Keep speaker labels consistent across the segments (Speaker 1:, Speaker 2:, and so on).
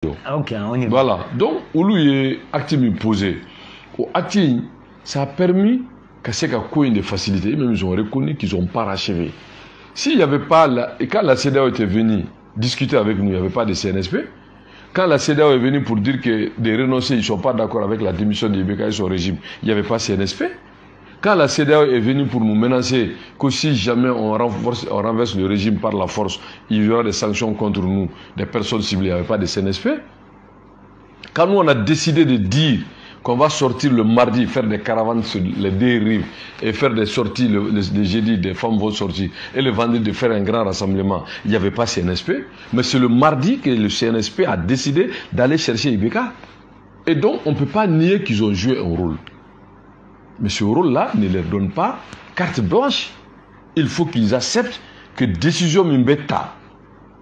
Speaker 1: Ok, on y va.
Speaker 2: Voilà. Donc, Oulu est acte posé. Au acte, ça a permis que c'est une facilité. Même ils ont reconnu qu'ils n'ont pas rachevé. S'il n'y avait pas, et quand la CEDEAO était venue discuter avec nous, il n'y avait pas de CNSP. Quand la CEDEAO est venue pour dire que des renoncés, ils ne sont pas d'accord avec la démission de Ibeka et son régime, il n'y avait pas CNSP. Quand la CEDEAO est venue pour nous menacer que si jamais on renverse le régime par la force, il y aura des sanctions contre nous, des personnes ciblées, il n'y avait pas de CNSP. Quand nous on a décidé de dire qu'on va sortir le mardi, faire des caravanes sur les deux rives et faire des sorties le jeudi, des femmes vont sortir, et le vendredi de faire un grand rassemblement, il n'y avait pas CNSP. Mais c'est le mardi que le CNSP a décidé d'aller chercher Ibeka. Et donc on ne peut pas nier qu'ils ont joué un rôle. Mais ce rôle-là ne leur donne pas carte blanche. Il faut qu'ils acceptent que décision Mimbeta,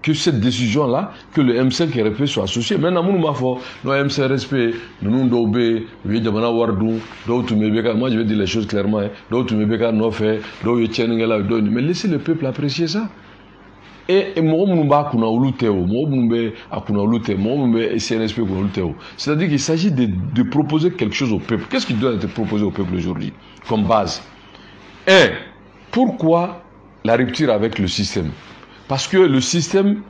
Speaker 2: que cette décision-là, que le M5RP soit associé. Maintenant, nous m'avons le M5RP, nous Ndobe, Yedamana Wardou, moi je vais dire les choses clairement, Mebeka non fait, mais laissez le peuple apprécier ça. Et c'est-à-dire qu'il s'agit de proposer quelque chose au peuple. Qu'est-ce qui doit être proposé au peuple aujourd'hui comme base? Et pourquoi la rupture avec le système? Parce que le système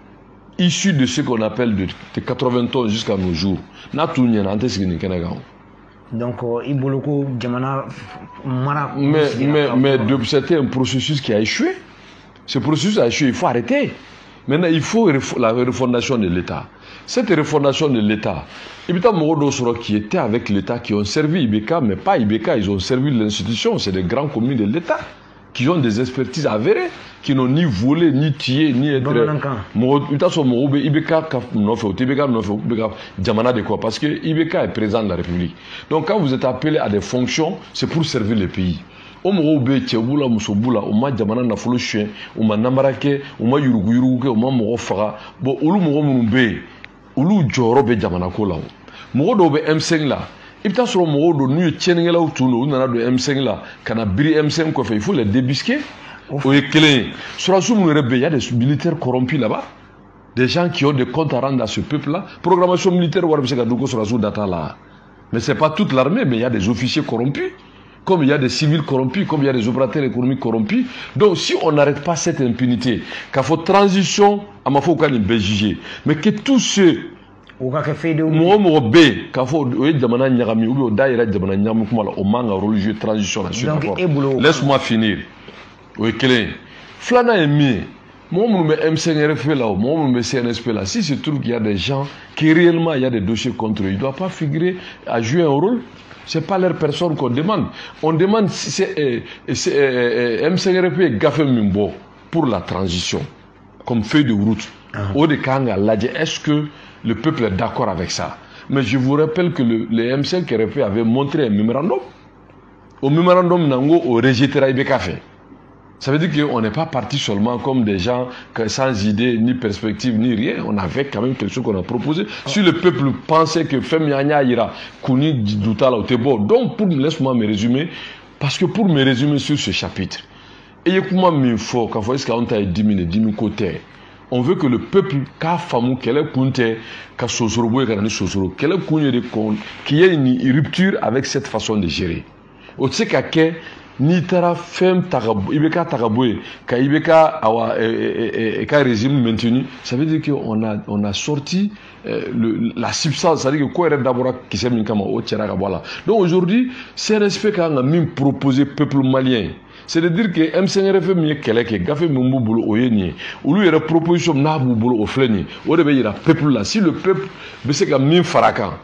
Speaker 2: issu de ce qu'on appelle de 80 ans jusqu'à nos jours,
Speaker 1: donc
Speaker 2: mais c'était un processus qui a échoué. Ce processus a échoué, il faut arrêter. Maintenant, il faut la refondation de l'État. Cette refondation de l'État, Ibita Morodo qui étaient avec l'État, qui ont servi Ibeka, mais pas Ibeka, ils ont servi l'institution, c'est des grands communes de l'État, qui ont des expertises avérées, qui n'ont ni volé, ni tué, ni été. Parce que Ibeka est président de la République. Donc quand vous êtes appelé à des fonctions, c'est pour servir le pays. O mɔgɔw bɛ cɛ b'u muso b'u la, u ma jamana nafolo suɲɛ, u ma namara kɛ, u ma yurugu kɛ, u ma mɔgɔ faga. Bon olu mɔgɔ minnu bɛ yen, olu jɔyɔrɔ bɛ jamana ko la. Mɔgɔ dɔw bɛ M5 la, i bɛ taa sɔrɔ mɔgɔw dɔw n'u ye tiɲɛnikɛlaw tun don, u nana don M5 la, ka na biri M5 kɔfɛ, il faut les débusquer. O ye kelen ye. Surasiw minnu yɛrɛ bɛ yen, il y a des militaires corrompus là-bas, des gens qui ont des comptes à rendre à ce peuple-là. Programmation militaire, wari bɛ se ka don ko surasiw data la. Mais c'est pas toute l'armée, mais il y a des officiers corrompus. Comme il y a des civils corrompus, comme il y a des opérateurs économiques corrompus. Donc si on n'arrête pas cette impunité, qu'il faut transition, à ma foi, qu'on est jugé. Mais que tous ceux laisse-moi finir. Oui, Flana est mis. Moi, je M5RF là, moi, je CNSP là. Si se trouve qu'il y a des gens qui réellement, il y a des dossiers contre eux, ils ne doivent pas figurer à jouer un rôle. Ce n'est pas leur personne qu'on demande. On demande si c'est M5RP et Gafé Mimbo pour la transition, comme feuille de route. Est-ce que le peuple est d'accord avec ça? Mais je vous rappelle que le M5RP avait montré un mémorandum. Au mémorandum, Nango, au rejeté Ibeka fait. Ça veut dire qu'on n'est pas parti seulement comme des gens sans idée, ni perspective, ni rien. On avait quand même quelque chose qu'on a proposé. Si le peuple pensait que Femianya ira, Kouni Doutala ou Tebo. Donc, laisse-moi me résumer. Parce que pour me résumer sur ce chapitre, et comment m'info, quand il faut qu'on t'a dit côté. On veut que le peuple, qu'il y ait une rupture avec cette façon de gérer. Au Tsekake, ni tara fem Ibeka Tagaboye, ka Ibeka ka régime maintenu, ça veut dire qu'on a sorti la substance, ça veut dire que quoi est d'abord qui s'est mis comme au Tchera voilà. Donc aujourd'hui, c'est respect qu'on a même proposé peuple malien. C'est de dire que M5RF mieux qu'elle est gafé mon boulot au yéni. Ou lui il y a proposition n'a boulot au fléni. Au début il y a peuple là. Si le peuple c'est qu'un mime farakan.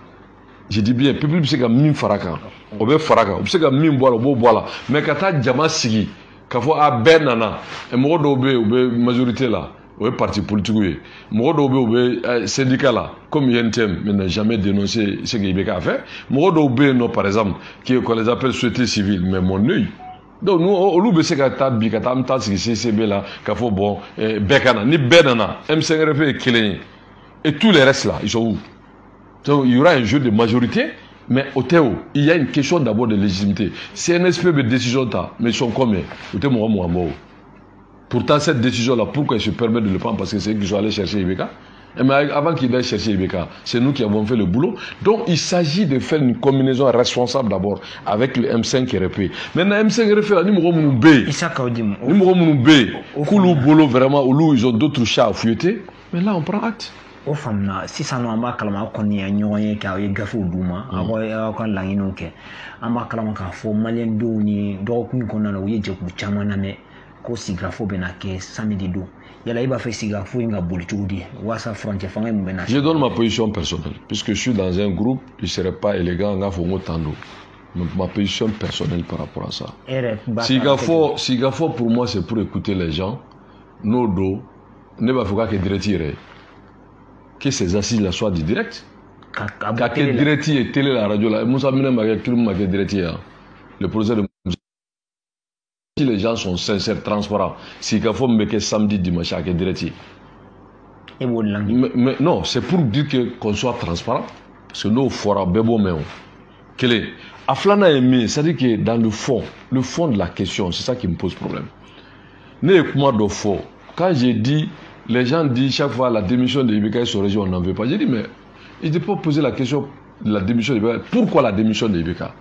Speaker 2: Je dis bien, le peuple c'est qu'un mime farakan. On veut farakan. On sait qu'un mime boire, on boire. Mais quand t'as diamant sigi, quand faut à Bernana, et moi d'obé majorité là, ou parti politique oui, moi d'obé syndicat là, comme YNTM, mais n'a jamais dénoncé ce qu'il Ibeka a fait. Moi d'obé non par exemple, qu'on les appelle société civile, mais mon œil. Donc nous au loup c'est qu'à tabi qu'à tam tas qui CCB là qu'il faut bon Bekana ni Benana M5RP est clé et tous les restes là ils sont où? Donc il y aura un jeu de majorité mais au Théo il y a une question d'abord de légitimité. CNSP de décision ta mais ils sont combien? Au Théo moi. Pourtant cette décision là pourquoi ils se permettent de le prendre parce que c'est qu'ils sont allés chercher Ibeka. Mais avant qu'il aille chercher Ibeka, c'est nous qui avons fait le boulot. Donc il s'agit de faire une combinaison responsable d'abord avec le M5 RP. Maintenant M5 RP, nous B. Nous B. Koulou Bolo vraiment, où ils ont d'autres chats à fouetter. Mais là on prend acte.
Speaker 1: O famna sisan no amba kalama konni ya nyoye ka ye gafu duma ko langino ke amba kalama ka fo malien do ni do kun konna no ye jeku chama na me ko sigrafo bena ke samedi do yala iba fe sigrafo inga boli chudi wasa frontière fanga mbena. Je
Speaker 2: donne ma position personnelle puisque je suis dans un groupe, je serais pas élégant nga fo ngotando. Ma position personnelle par rapport à ça. Sigrafo pour moi c'est pour écouter les gens. Nodo ne va faut que directeur que ces assises-là soient du direct. Quand direct et télé la radio là, Moussa Mine m'a direct le projet de si les gens sont sincères, transparents, si qu'il faut me que samedi, dimanche, à direct. Mais non, c'est pour dire qu'on soit transparent, parce que nous fera bebo mais quel est Aflana aimé, c'est-à-dire que dans le fond de la question, c'est ça qui me pose problème. N'est-ce de faux. Quand j'ai dit les gens disent chaque fois la démission de Ibeka sur région, on n'en veut pas. J'ai dit, mais il ne peut pas poser la question de la démission de Ibeka. Pourquoi la démission de Ibeka?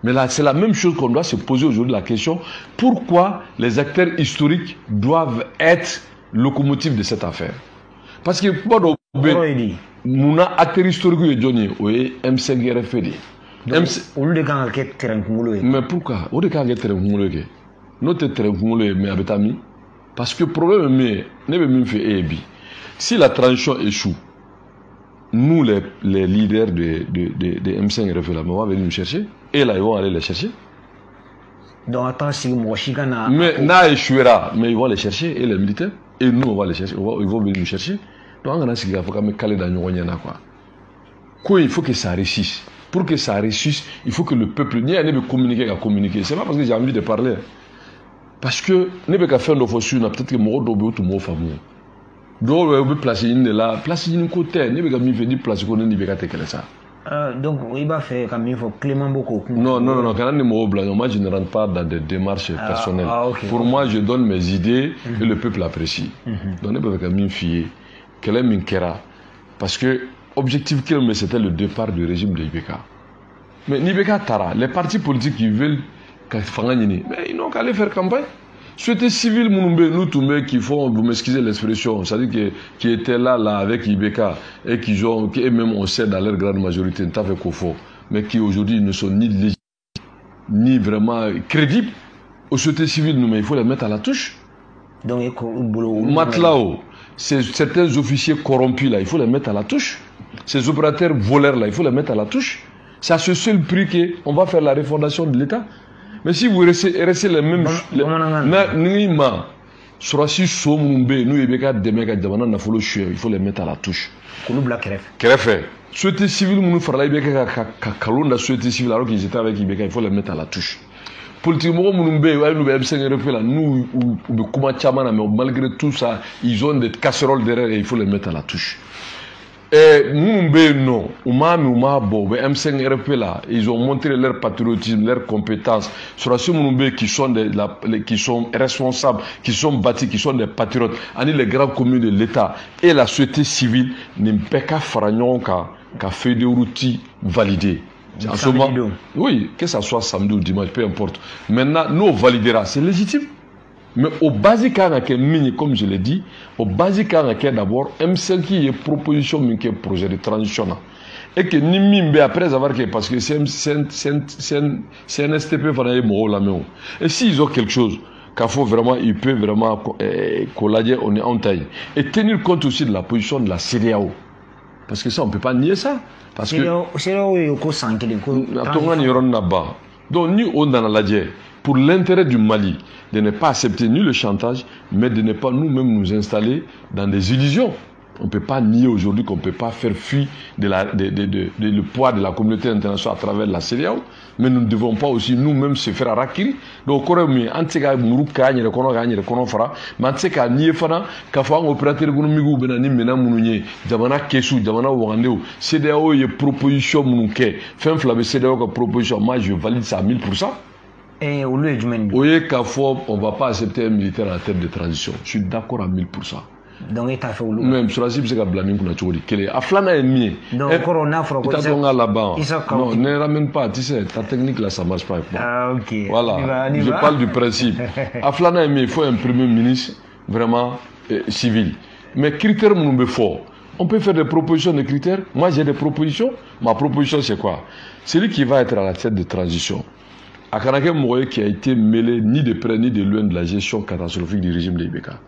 Speaker 2: Mais là, c'est la même chose qu'on doit se poser aujourd'hui, la question. Pourquoi les acteurs historiques doivent être locomotives de cette affaire? Parce que, nous avons acteurs historiques, Johnny, oui, M5 RFD. Mais pourquoi? Notre terrain, mais avec parce que le problème est si la transition échoue, nous les leaders de M5 RFL, on va venir nous chercher, et là ils vont aller les chercher.
Speaker 1: Donc attends, si moi
Speaker 2: mais na échouera, mais ils vont les chercher, et les militaires, et nous on va les chercher, ils vont venir nous chercher. Donc on a ce qu'il faut quand même caler dans nos quoi. Quoi, il faut que ça réussisse. Pour que ça réussisse, il faut que le peuple n'y ait pas de communiquer. C'est pas parce que j'ai envie de parler. Parce que ne peut pas faire nos fossures, peut-être que mon dobo tout mon fameux. Donc on peut placer une là, placer une côté, ne peut pas me faire placer qu'on ne peut pas te ça.
Speaker 1: Donc il va faire comme il faut Clément beaucoup.
Speaker 2: Non, quand on est mot blanc, moi je ne rentre pas dans des démarches personnelles. Pour moi, je donne mes idées et le peuple apprécie. Donc ne peut pas me fier. Quel est min kera? Parce que objectif qu'il c'était le départ du régime de Ibeka. Mais Ibeka Tara, les partis politiques qui veulent mais ils n'ont qu'à aller faire campagne. C'était civil, nous tous qui font, vous m'excusez l'expression, c'est-à-dire qui étaient là avec Ibeka et qui même on sait dans leur grande majorité, ne fait qu'au faux, mais qui aujourd'hui ne sont ni légitimes, ni vraiment crédibles. Aux sociétés civiles, mais il faut les mettre à la touche.
Speaker 1: Donc,
Speaker 2: Matlao, certains officiers corrompus là, il faut les mettre à la touche. Ces opérateurs voleurs là, il faut les mettre à la touche. C'est à ce seul prix qu'on va faire la refondation de l'État. Mais si vous restez les mêmes il faut les mettre à la touche. Société civile, nous société civile alors qu'ils étaient avec Ibeka, il faut les mettre à la touche. Politiquement, nous, malgré tout ça, ils ont des casseroles derrière et il faut les mettre à la touche. Et non, M5 RP là, ils ont montré leur patriotisme, leur compétence. Sur ce qui sont responsables, qui sont bâtis, qui sont des patriotes, les grandes communes de l'État et la société civile n'ont pas qu'à faire qu'à faire des routes validées. En ce moment, oui, que ce soit samedi ou dimanche, peu importe. Maintenant, nous on validera, c'est légitime. Mais au basique, comme je l'ai dit, au basique, d'abord, M5 qui est proposition, qui est projet de transition. Et que Nimimbe, après avoir que, parce que c'est un STP, et s'ils ont quelque chose, qu'il faut vraiment, il peut vraiment collager, on est en taille. Et tenir compte aussi de la position de la CEDEAO. Parce que ça, on ne peut pas nier ça. Parce que. Donc, ni on dans la guerre. Pour l'intérêt du Mali, de ne pas accepter ni le chantage, mais de ne pas nous-mêmes nous installer dans des illusions. On ne peut pas nier aujourd'hui qu'on ne peut pas faire fuir le poids de la communauté internationale à travers la CEDEAO, mais nous ne devons pas aussi nous-mêmes se faire rakiri. Donc, on mais on sait qu'à nier fana, qu'à faire un opérateur économique benani mena mounouye, jamana kesu, jamana wangandeo, CEDEAO y proposition mounouke, fin flabe CEDEAO ka proposition, moi je valide ça à 1000%.
Speaker 1: Et au
Speaker 2: lieu qu'à fois, on ne va pas accepter un militaire en tête de transition. Je suis d'accord à 1000%.
Speaker 1: Donc il t'a fait olu.
Speaker 2: Même sur la cible c'est que blâmer qu'on a toujours dit qu'elle a flâné est mieux.
Speaker 1: Donc corona fera
Speaker 2: quoi. Tu as là-bas. Non,
Speaker 1: ne
Speaker 2: ramène pas, tu sais, ta technique là ça marche pas avec moi.
Speaker 1: Ah OK.
Speaker 2: Voilà. Je parle du principe. À flâner est mieux, il faut un premier ministre vraiment civil. Mais critères nous fort. On peut faire des propositions de critères. Moi j'ai des propositions. Ma proposition c'est quoi? Celui qui va être à la tête de transition. Akanake Moué qui a été mêlé ni de près ni de loin de la gestion catastrophique du régime de Ibeka.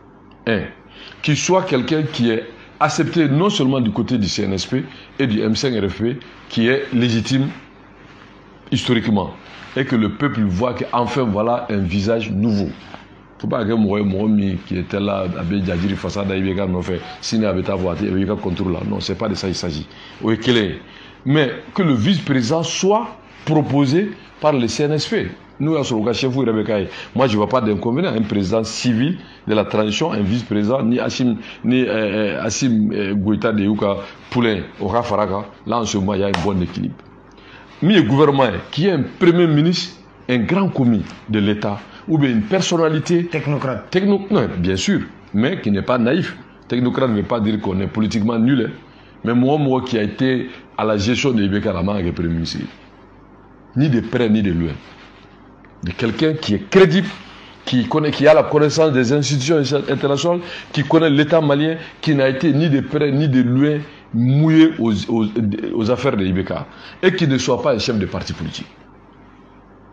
Speaker 2: Qu'il soit quelqu'un qui est accepté non seulement du côté du CNSP et du M5RFP, qui est légitime historiquement, et que le peuple voit qu'enfin voilà un visage nouveau. Il ne faut pas que Moué qui était là, avec Djadjiri Fassada, Ibeka, non fait, s'il avait ta voix, Ibeka contrôle là. Non, ce n'est pas de ça qu'il s'agit. Mais que le vice-président soit proposé par le CNSP. Nous, moi, je ne vois pas d'inconvénient. Un président civil de la transition, un vice-président, ni Assim Goïta de Yuka Poulain, Ora Faraka. Là, en ce moment, il y a un bon équilibre. Mais le gouvernement, qui est un premier ministre, un grand commis de l'État, ou bien une personnalité.
Speaker 1: Technocrate.
Speaker 2: Non, bien sûr, mais qui n'est pas naïf. Technocrate ne veut pas dire qu'on est politiquement nul. Mais moi qui a été à la gestion de Ibeka Lama avec le premier ministre, ni de près ni de loin. De quelqu'un qui est crédible, qui a la connaissance des institutions internationales, qui connaît l'État malien, qui n'a été ni de près ni de loin mouillé aux affaires de Ibeka, et qui ne soit pas un chef de parti politique.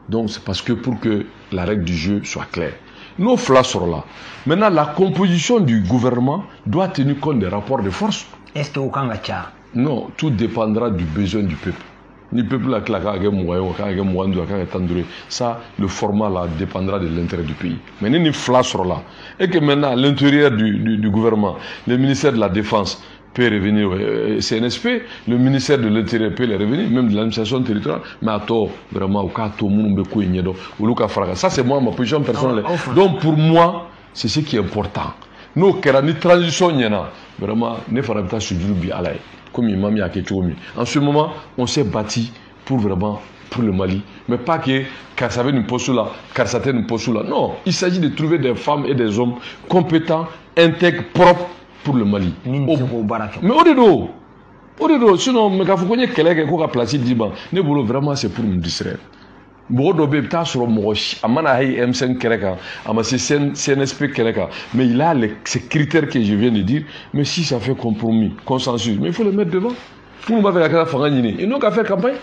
Speaker 2: Donc c'est parce que pour que la règle du jeu soit claire. Nos flats sont là. Maintenant, la composition du gouvernement doit tenir compte des rapports de force.
Speaker 1: Est-ce que aucun gacha?
Speaker 2: Non, tout dépendra du besoin du peuple. Ni peuple là, ça, le format là dépendra de l'intérêt du pays. Mais ni flash là. Et que maintenant, à l'intérieur du gouvernement, le ministère de la Défense peut revenir au CNSP, le ministère de l'Intérieur peut les revenir, même de l'administration territoriale. Mais à tort, vraiment, au cas où ça, c'est moi, ma position personnelle. Donc, pour moi, c'est ce qui est important. Nous, ni transition, vraiment, ne fera pas sur du bialay. Comme il m'a mis à Ketchoumi. En ce moment, on s'est bâti pour vraiment pour le Mali. Mais pas que Kassavé nous pose là, Karsate nous pose là. Non, il s'agit de trouver des femmes et des hommes compétents, intègres, propres pour le Mali. Mais au-dedans, sinon, mais quand vous connaissez quelqu'un qui a placé 10 ans, vraiment c'est pour me distraire. Mais il a ces critères que je viens de dire. Mais si ça fait compromis, consensus, mais il faut le mettre devant. Pour nous il n'a qu'à faire campagne.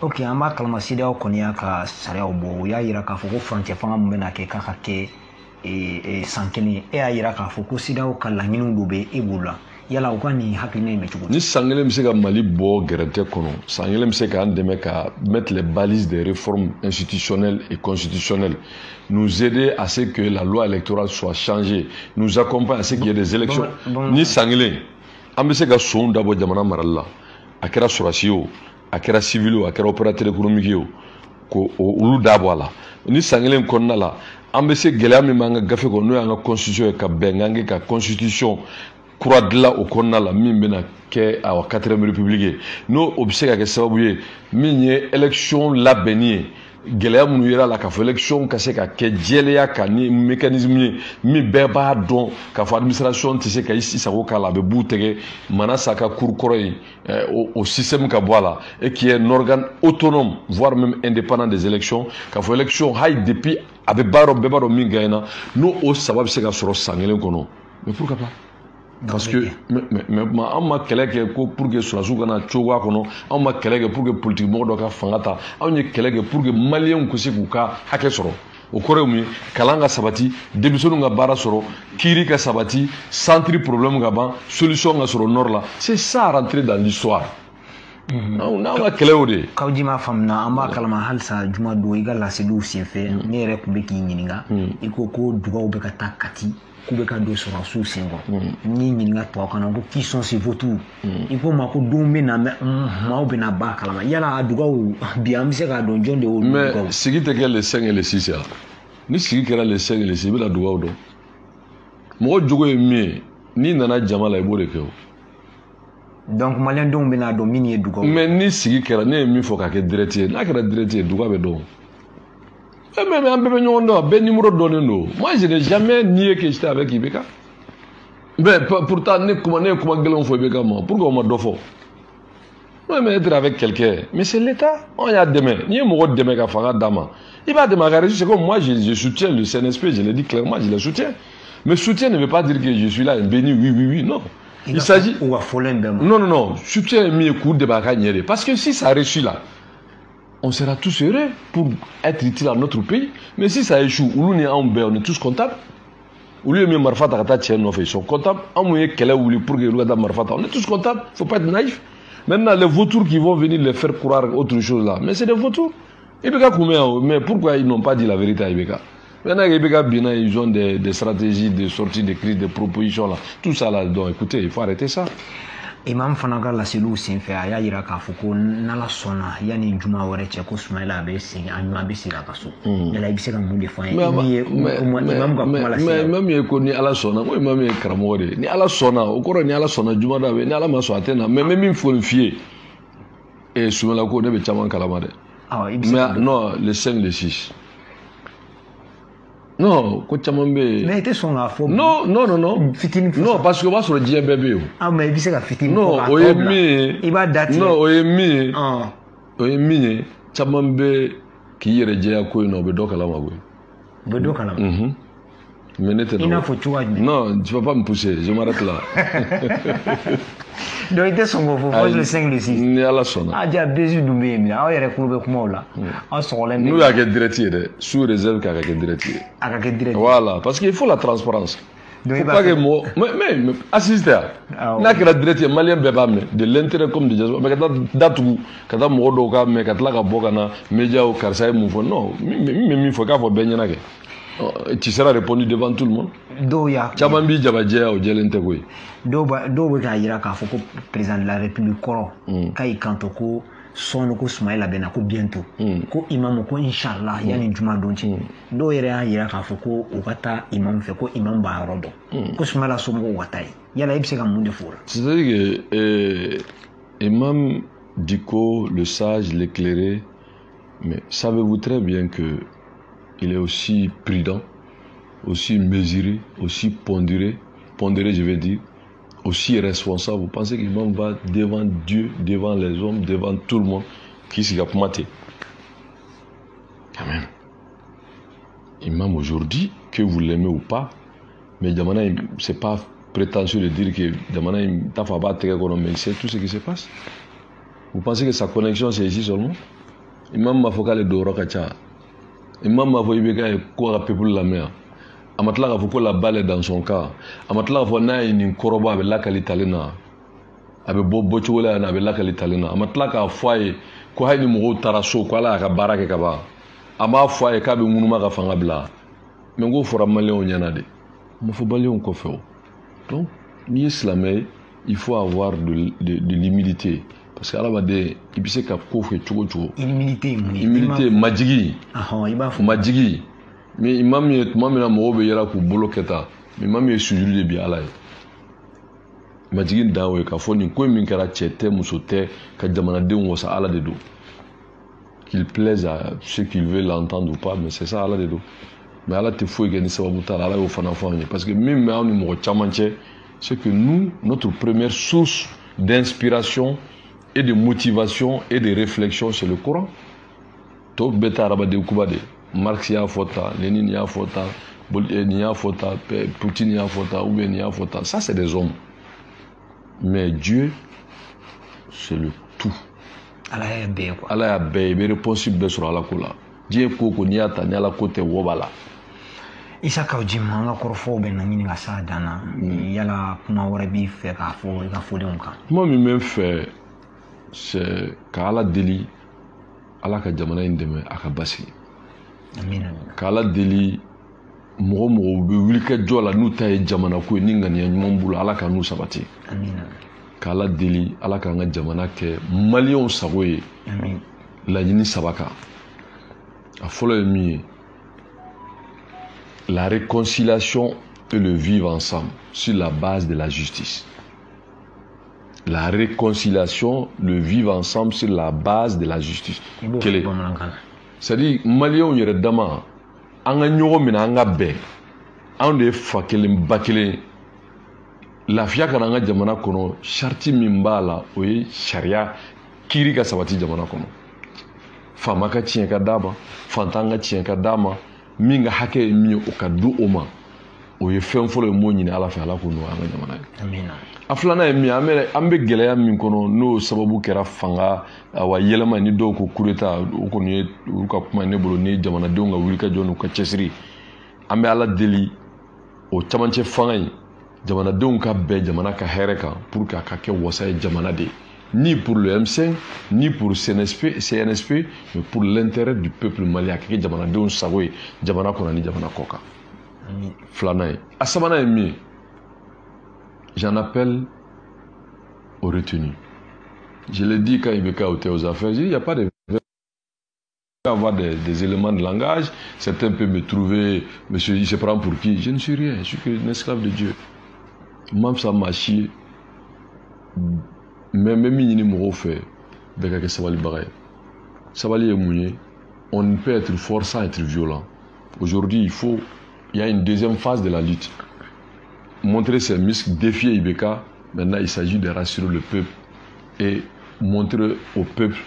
Speaker 1: Ok, on va calmer si d'ailleurs qu'on y a qu'à Sarayabo, il y a Iraka Foko frontière, on va mener à Kakake et Sankeni, et à Iraka Foko si d'ailleurs qu'à la Minoudoube et Boula. Yala ukani hakine mechugo
Speaker 2: ni sangele mse ka Mali bo guerre kono sangele mse ka ndeme ka mettre les balises des réformes institutionnelles et constitutionnelles, nous aider à ce que la loi électorale soit changée, nous accompagner à ce qu'il y ait des élections. Ni sangele amse ka son d'abord jamana maralla akera surasio akera civilo akera opérateur économique yo ko ulu d'abord là ni sangele konna la amse gele mi manga gafe ko no yanga constitution ka bengange ka constitution croix de là au Kona la mine que à la 4e République. Nous observons que ça va bouger. Mine élection la bénie. Gélé nous ira la café élection cassé que gélé a cani mécanisme mi beba don café administration tu sais qu'ici ça va la beboutege manasaka courcoré au système kaboala et qui est un organe autonome voire même indépendant des élections café élection high depuis avec baro bebaro mingaina nous au sabab c'est qu'à sur sangelen kono mais pourquoi pas? Parce que on m'a collègue pour que sur la zougana chowa kono on m'a collègue pour que politique mo doka fangata on y collègue pour que malien ko se kuka hake soro o kore mi kalanga sabati debisonu nga bara soro kiri ka sabati centre problème nga ban solution nga soro nord là c'est ça rentrer dans l'histoire. On a collègue
Speaker 1: kawjima famna amba kalama halsa juma do igala sedu sienfe ne re ko be kinyininga iko ko dugaw be ka takati kubeka do sur sous singo ni nyinga to kana ko qui sont ces vautours il faut mako dombe na ma obena ba kalama yala aduga o biamse ka don jonde o
Speaker 2: mais sigi te les 5 et les 6 là ni sigi kera les 5 et les 6 la duga o do mo jogo mi ni nana jamala ibo de ko
Speaker 1: donc malien dombe na do mini duga
Speaker 2: mais ni sigi kera ne mi fo ka ke directeur na kera directeur duga be do. Mais moi je n'ai jamais nié que j'étais avec Ibeka. Mais pourtant, pourquoi on m'a d'offre? Oui, mais être avec quelqu'un. Mais c'est l'État. On y a demain. Il y a un demain qui a fait dama. Il va démarrer. C'est comme moi, je soutiens le CNSP. Je l'ai dit clairement, je le soutiens. Mais soutien ne veut pas dire que je suis là, béni, oui, non. Il s'agit. Non. Soutien est mis au coup de Bakanyere. Parce que si ça réussit là, on sera tous heureux pour être utile à notre pays. Mais si ça échoue, on est tous comptables. Au lieu de Marfata, ils sont comptables. On est tous comptables. Il ne faut pas être naïf. Maintenant, les vautours qui vont venir les faire croire autre chose là, mais c'est des vautours. Mais pourquoi ils n'ont pas dit la vérité à Ibeka? Maintenant, Ibeka, ils ont des stratégies de sortie de crise, des propositions là. Tout ça là, donc écoutez, il faut arrêter ça.
Speaker 1: Imam Fanaka la cellule s'en fait à Yira Kafuko, Nala Sona, Yani Juma ou Recheco Smila Bessi, and Mabisi Lakasu. Il a essayé de me faire. Mais même il connaît à la Sona, moi, même Kramore, ni à la Sona, au cours ni à la Sona, Juma, ni à la Massoatena, mais même il faut le fier. Et souvent la cour de Chaman Calamade. Mais non, le 5, le 6. Non, Kochamambe. Mais était son affaire. Non. Non, parce que moi, sur le dia bébé. Ah, mais il s'est fait. Non, il va dater. Non, Oemi, Chamambe, qui est rédigé à quoi, non, Bedo Kalamago. Bedo Kalamago. Mais il n'a pas non, tu ne vas pas me pousser, je m'arrête là. Donc, il était son beau, le 5, le 6. Ni à la sonne. Ah, j'ai besoin de me dire, ah, il y a un peu là. Nous, il y a des directeurs, sous réserve qu'il y a des directeurs. Voilà, parce qu'il faut la transparence. Il ne faut pas que moi. Mais, assistez à. N'a que la directeur malien bébame, de l'intérêt comme des gens. Mais quand Datou, quand Modoka, mais quand la Bogana, Média ou Karsai Moufo, non, mais il faut qu'à vous baigner. Tu seras répondu devant tout le monde. Doya. Chamambi Jabadja ou Djelentegoui. Doba Ira Kafoko, président de la République Koro, Kai Kantoko, Sonoko Smaïla Benako bientôt. Ko Imam ko Inch'Allah, Yani Juma Donchi. Do Ira Kafoko, Ogata, Imam Feko, Imam Barodo. Ko Smaïla Songo Watai. Yala Ibseka Mounde Four.
Speaker 2: C'est-à-dire que Imam Diko, le sage, l'éclairé, mais savez-vous très bien que il est aussi prudent, aussi mesuré, aussi pondéré, je vais dire, aussi responsable. Vous pensez qu'il va devant Dieu, devant les hommes, devant tout le monde, qui s'y a maté. Quand même. Imam aujourd'hui, que vous l'aimez ou pas, mais c'est pas prétentieux de dire que c'est tout ce qui se passe. Vous pensez que sa connexion c'est ici seulement? Imam Mafoka le Doro Kacha. Imam Mavoïbeka est quoi à peuple la mer. Amatla a foucault la balle dans son cas. Amatla a vona une koroba avec la qualitalena. Avec Bobochola avec la qualitalena. Amatla a foye quoi une mouro tarasso quoi la baraka kaba. Ama foye kabe munuma ka fangabla. Mais go fora malé on yanade. Il faut balayer on kofeo. Donc, ni islamé, il faut avoir de l'humilité. Parce qu'à la base, il sait qu'à quoi fait tout. Humilité, majigi. Majigi. Mais imam est mamela mobe yara ku bolo keta. Mais imam est sujuli de bien là. Majigi dawe ka foni ko min kara chete musote ka jamana de on sa ala de do. Qu'il plaise à ceux qui veulent l'entendre ou pas, mais c'est ça ala de do. Mais ala te faut que ni sababu ta ala au fana fani parce que même on numéro chamanche, c'est que nous notre première source d'inspiration et de motivation et de réflexion c'est le Coran. Donc beta arabade kubade. Marx y a fota, Lénine y a fota, Bolin y a fota, Poutine y a fota, ou bien y a fota. Ça c'est des hommes. Mais Dieu, c'est le tout. Allah ya bébé possible sur la cola. Dieu koko ni ata ni ala côté wobala.
Speaker 1: Isaka ujima nga korofo ben nangini nga sa dana yala kuma wara bi fe ka fo de onka.
Speaker 2: Moi même fait c'est qu'Allah deli Allah ka jamana indeme aka basi.
Speaker 1: Amina.
Speaker 2: Qu'Allah deli mogo be wilka jola nu tay jamana ko ni ngani nyum bulu Allah ka nu sabati.
Speaker 1: Amina.
Speaker 2: Qu'Allah deli Allah ka nga jamana ke malion sagoye.
Speaker 1: Amin.
Speaker 2: La yini sabaka. A folo mi la réconciliation et le vivre ensemble sur la base de la justice. La réconciliation, le vivre ensemble sur la base de la justice. C'est-à-dire, Maliens, il y a des damas, on a des gens qui ont des gens lafiya kana nga jamana kono sharti min b'a la o ye sariya kiiri ka sabati jamana kono faama ka tiɲɛ ka d'a ma fantan ka tiɲɛ ka d'a ma min ka hakɛ ye min ye o ka di o ma o ye fɛn fɔlɔ ye m'o ɲini ala fɛ ala k'o nɔgɔya an ka jamana ye a filanan ye min an bɛ gɛlɛya min kɔnɔ n'o sababu kɛra fanga wa yɛlɛma ni dɔw ko coup d'état o kɔni ye olu ka kuma ne bolo ni jamanadenw ka wulikajɔ n'u ka cɛsiri an bɛ ala deli o camancɛ fanga in jamanadenw ka bɛn jamana ka hɛrɛ kan pour que a ka kɛ wasa ye jamana de ye ni pour le M5 ni pour CNSP mais pour l'intérêt du peuple malien a ka kɛ jamanadenw sago ye jamana kɔnɔ ni jamana kɔ kan filanan ye a sabanan ye min ye j'en appelle aux retenus. Je l'ai dit quand IBK était aux affaires, il n'y a pas de... avoir des éléments de langage, certains peuvent me trouver, monsieur, il se prend pour qui? Je ne suis rien, je suis qu'un esclave de Dieu. Même ça m'a chié. Même si je fait, avec Sabali Bagaye. Sabali est mouillé, on ne peut être fort sans être violent. Aujourd'hui, il y a une deuxième phase de la lutte. Montrer ses muscles, défier IBK, maintenant il s'agit de rassurer le peuple et montrer au peuple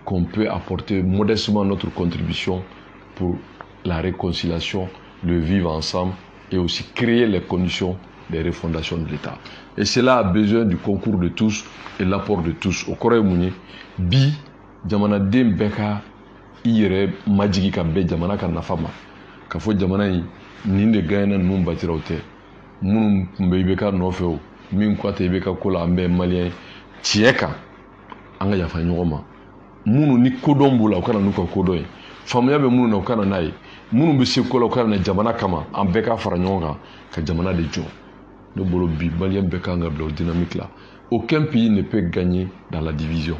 Speaker 2: qu'on peut apporter modestement notre contribution pour la réconciliation, le vivre ensemble et aussi créer les conditions de refondation de l'État. Et cela a besoin du concours de tous et l'apport de tous. Au Corée Mouni, bi, jamana dem beka, ire majigi ka be jamana ka nafama. Ka fo jamana yi, ninde gayana nun batira ote. Munu mbe IBK nɔfɛ o min ko tɛ IBK ko la an bɛɛ maliyɛn tiɲɛ kan an ka yafa ɲɔgɔn ma minnu ni kodɔn b'u la u kana n'u ka kodɔn ye faamuya bɛ minnu na u kana n'a ye minnu bɛ se ko la u kana na jamana kama an bɛɛ ka fara ɲɔgɔn kan ka jamana de jɔ ne bolo bi maliyɛn bɛɛ kan ka bila o dynamique là aucun pays ne peut gagner dans la division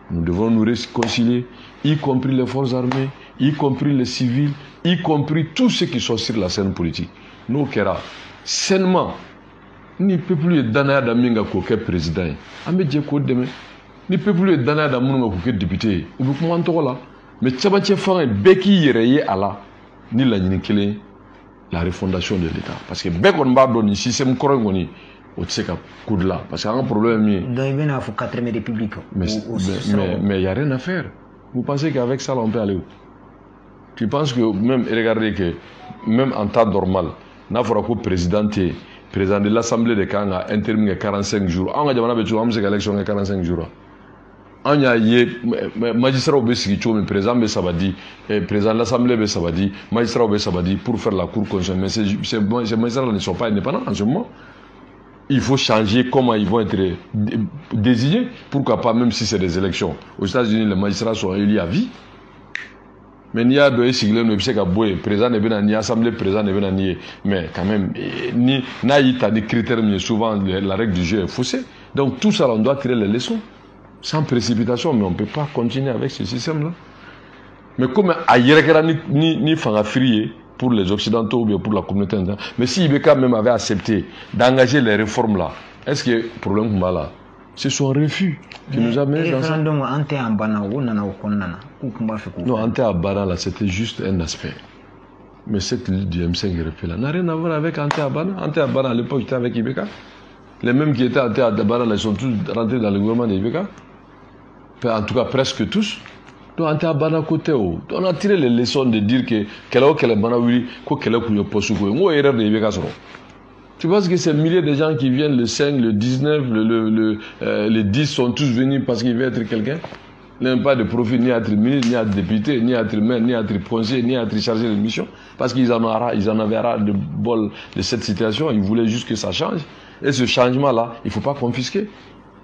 Speaker 2: nous devons nous réconcilier y compris les forces armées y compris les civils y compris tous ceux qui sont sur la scène politique n'o kɛra sainement ni peuple ye danaya da min ka k'o kɛ président ye an bɛ jɛ k'o dɛmɛ ni peuple ye danaya da minnu ka k'o kɛ député ye u bɛ kuma an tɔgɔ la mais camancɛ fanga ye bɛɛ k'i yɛrɛ ye a la ni laɲini kelen la refondation de l'État parce que bɛɛ kɔni b'a dɔn nin système kɔrɔ in kɔni o tɛ se ka ko dilan parce que an ka problème min ye
Speaker 1: donc i bɛna fɔ 4ème république
Speaker 2: mais il y a rien à faire vous pensez qu'avec ça là on peut aller où tu penses que même regardez que même en temps normal n'a fɔra ko président de l'Assemblée de kan ka intermin 45 jours an ka jamana bɛ cogo an bɛ se ka élection kɛ 45 jours an y'a ye magistrats bɛ sigi cogo min président bɛ sabati président de l'Assemblée bɛ sabati magistrats bɛ sabati pour faire la cour constitutionnelle mais ces magistrats ne sont pas indépendants en ce moment il faut changer comment ils vont être désignés pourquoi pas même si c'est des élections aux États-Unis les magistrats sont élus à vie mais n'i y'a dɔn e sigilen don i bɛ se ka bɔ yen président de bɛ na ni assemblée président de bɛ na ni ye mais quand même ni n'a y'i ta ni critère min ye souvent la règle du jeu est faussée donc tout ça là on doit tirer les leçons sans précipitation mais on ne peut pas continuer avec ce système là mais comme a yɛrɛ kɛra ni fanga firi ye pour les occidentaux ou bien pour la communauté internationale mais si IBK même avait accepté d'engager les réformes là est-ce que problème tun b'a la c'est son refus qui nous a mené dans ça.
Speaker 1: Non,
Speaker 2: Ante Abana, là, c'était juste un aspect. Mais cette lutte du M5 RP là n'a rien à voir avec Ante Abana. Ante Abana, à l'époque, était avec IBK. Les mêmes qui étaient Ante Abana, là, ils sont tous rentrés dans le gouvernement de IBK. En tout cas, presque tous. Donc, Ante Abana, côté haut. On a tiré les leçons de dire que quel Bana, oui, quel est poste, quoi. Erreur de IBK, ça. Tu penses que ces milliers de gens qui viennent le 5, le 19, le 10 sont tous venus parce qu'ils veulent être quelqu'un? Ils n'ont pas de profit ni à être ministre, ni à être député, ni à être maire, ni à être conseiller, ni à être chargé de mission. Parce qu'ils en avaient ras de bol de cette situation. Ils voulaient juste que ça change. Et ce changement-là, il ne faut pas confisquer.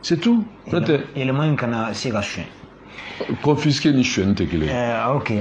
Speaker 2: C'est tout. Confisquer ni chouette.
Speaker 1: Ok,